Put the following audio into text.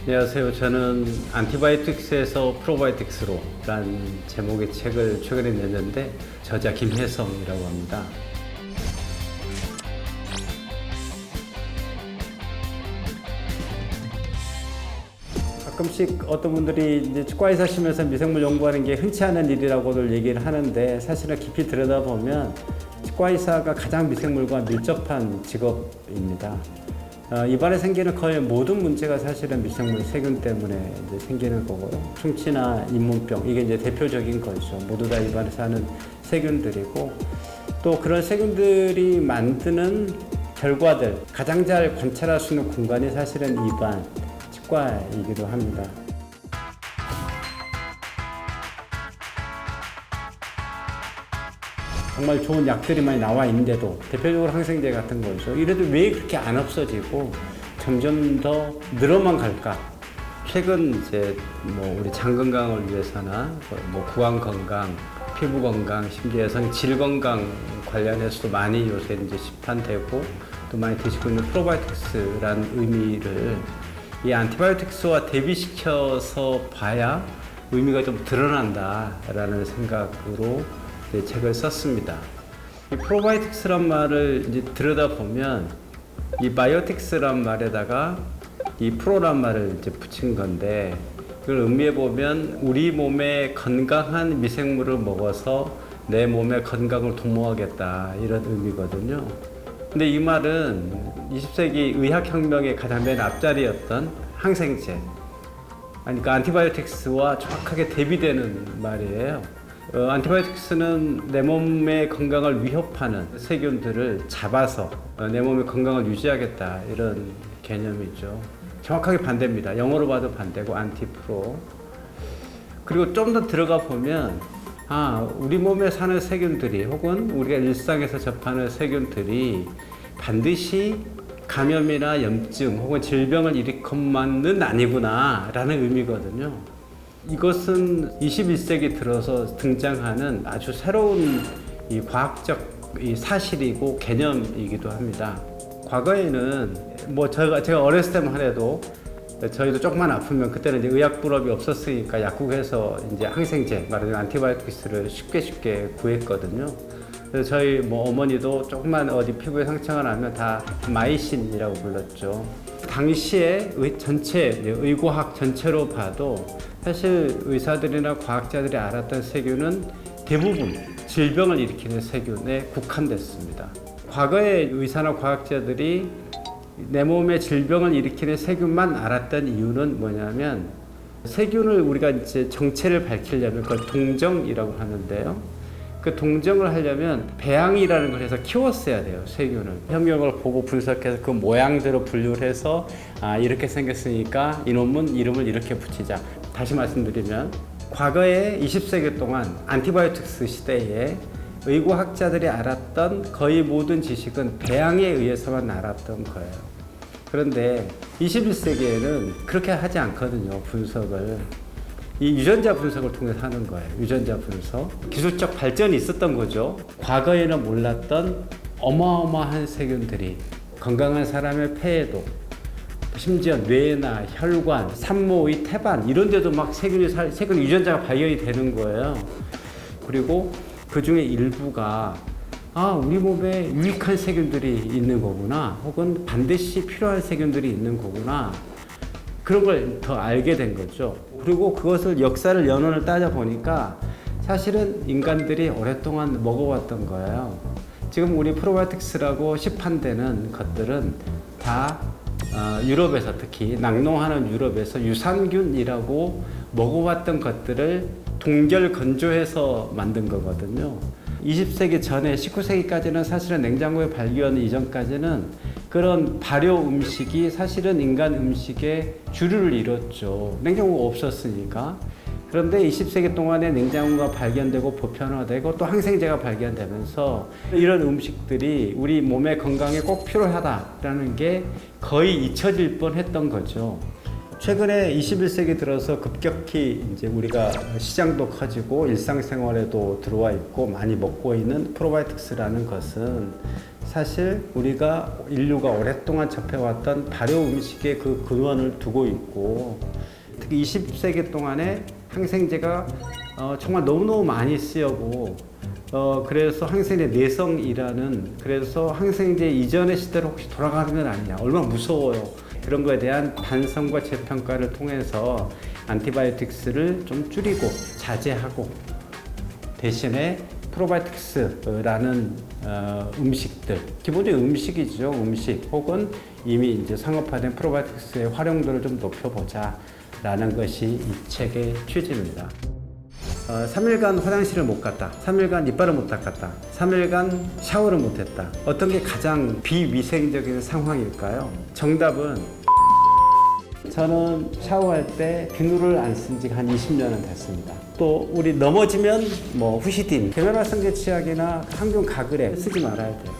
안녕하세요. 저는 안티바이오틱스에서 프로바이오틱스로 라는 제목의 책을 최근에 냈는데 저자 김혜성이라고 합니다. 가끔씩 어떤 분들이 이제 치과의사 시면서 미생물 연구하는 게 흔치 않은 일이라고들 얘기를 하는데 사실은 깊이 들여다보면 치과의사가 가장 미생물과 밀접한 직업입니다. 입안에 생기는 거의 모든 문제가 사실은 미생물 세균 때문에 이제 생기는 거고요. 충치나 잇몸병 이게 이제 대표적인 거죠. 모두 다 입안에서 하는 세균들이고 또 그런 세균들이 만드는 결과들 가장 잘 관찰할 수 있는 공간이 사실은 입안 치과이기도 합니다. 정말 좋은 약들이 많이 나와 있는데도 대표적으로 항생제 같은 거죠. 이래도 왜 그렇게 안 없어지고 점점 더 늘어만 갈까? 최근 이제 뭐 우리 장 건강을 위해서나 뭐 구강 건강, 피부 건강, 심지어 여성 질 건강 관련해서도 많이 요새 이제 시판되고 또 많이 드시고 있는 프로바이오틱스라는 의미를 이 안티바이오틱스와 대비시켜서 봐야 의미가 좀 드러난다라는 생각으로 책을 썼습니다. 이 프로바이오틱스란 말을 이제 들여다보면 이 바이오틱스란 말에다가 이 프로란 말을 이제 붙인 건데 그걸 의미해 보면 우리 몸에 건강한 미생물을 먹어서 내 몸의 건강을 도모하겠다 이런 의미거든요. 근데 이 말은 20세기 의학혁명의 가장 맨 앞자리였던 항생제, 그러니까 안티바이오틱스와 정확하게 대비되는 말이에요. 안티바이오틱스는 내 몸의 건강을 위협하는 세균들을 잡아서 내 몸의 건강을 유지하겠다 이런 개념이죠. 정확하게 반대입니다. 영어로 봐도 반대고 안티프로. 그리고 좀 더 들어가 보면 우리 몸에 사는 세균들이 혹은 우리가 일상에서 접하는 세균들이 반드시 감염이나 염증 혹은 질병을 일으켜만은 아니구나 라는 의미거든요. 이것은 21세기 들어서 등장하는 아주 새로운 이 과학적 이 사실이고 개념이기도 합니다. 과거에는 뭐 제가 어렸을 때만 해도 저희도 조금만 아프면 그때는 이제 의약 불업이 없었으니까 약국에서 이제 항생제, 말하자면 안티바이오틱스를 쉽게 구했거든요. 그래서 저희 뭐 어머니도 조금만 어디 피부에 상처가 나면 다 마이신이라고 불렀죠. 당시에 의과학 전체로 봐도 사실 의사들이나 과학자들이 알았던 세균은 대부분 질병을 일으키는 세균에 국한됐습니다. 과거의 의사나 과학자들이 내 몸에 질병을 일으키는 세균만 알았던 이유는 뭐냐면 세균을 우리가 이제 정체를 밝히려면 그걸 동정이라고 하는데요. 그 동정을 하려면 배양이라는 걸 해서 키웠어야 돼요, 세균을. 현미경을 보고 분석해서 그 모양대로 분류를 해서 이렇게 생겼으니까 이놈은 이름을 이렇게 붙이자. 다시 말씀드리면 과거에 20세기 동안 안티바이오틱스 시대에 의과학자들이 알았던 거의 모든 지식은 배양에 의해서만 알았던 거예요. 그런데 21세기에는 그렇게 하지 않거든요, 분석을. 이 유전자 분석을 통해서 하는 거예요. 유전자 분석. 기술적 발전이 있었던 거죠. 과거에는 몰랐던 어마어마한 세균들이 건강한 사람의 폐에도 심지어 뇌나 혈관, 산모의 태반 이런 데도 막 세균 유전자가 발견이 되는 거예요. 그리고 그 중에 일부가 우리 몸에 유익한 세균들이 있는 거구나 혹은 반드시 필요한 세균들이 있는 거구나 그런 걸 더 알게 된 거죠. 그리고 그것을 역사를 연원을 따져보니까 사실은 인간들이 오랫동안 먹어왔던 거예요. 지금 우리 프로바이오틱스라고 시판되는 것들은 다 유럽에서 특히 낙농하는 유럽에서 유산균이라고 먹어왔던 것들을 동결 건조해서 만든 거거든요. 20세기 전에 19세기까지는 사실은 냉장고의 발견 이전까지는 그런 발효 음식이 사실은 인간 음식의 주류를 이뤘죠. 냉장고가 없었으니까. 그런데 20세기 동안에 냉장고가 발견되고 보편화되고 또 항생제가 발견되면서 이런 음식들이 우리 몸의 건강에 꼭 필요하다라는 게 거의 잊혀질 뻔했던 거죠. 최근에 21세기 들어서 급격히 이제 우리가 시장도 커지고 일상생활에도 들어와 있고 많이 먹고 있는 프로바이오틱스라는 것은 사실 우리가 인류가 오랫동안 접해왔던 발효 음식의 그 근원을 두고 있고, 특히 20세기 동안에 항생제가 정말 너무너무 많이 쓰여고, 그래서 항생제 내성이라는, 그래서 항생제 이전의 시대로 혹시 돌아가는 건 아니냐, 얼마나 무서워요. 그런 거에 대한 반성과 재평가를 통해서 안티바이오틱스를 좀 줄이고 자제하고, 대신에 프로바이오틱스라는 음식들, 기본적인 음식이죠. 음식 혹은 이미 이제 상업화된 프로바이오틱스의 활용도를 좀 높여보자라는 것이 이 책의 취지입니다. 3일간 화장실을 못 갔다, 3일간 이빨을 못 닦았다, 3일간 샤워를 못 했다. 어떤 게 가장 비위생적인 상황일까요? 정답은, 저는 샤워할 때 비누를 안 쓴 지가 한 20년은 됐습니다. 또 우리 넘어지면 뭐 후시딘, 계면활성제 치약이나 항균 가글에 쓰지 말아야 돼요.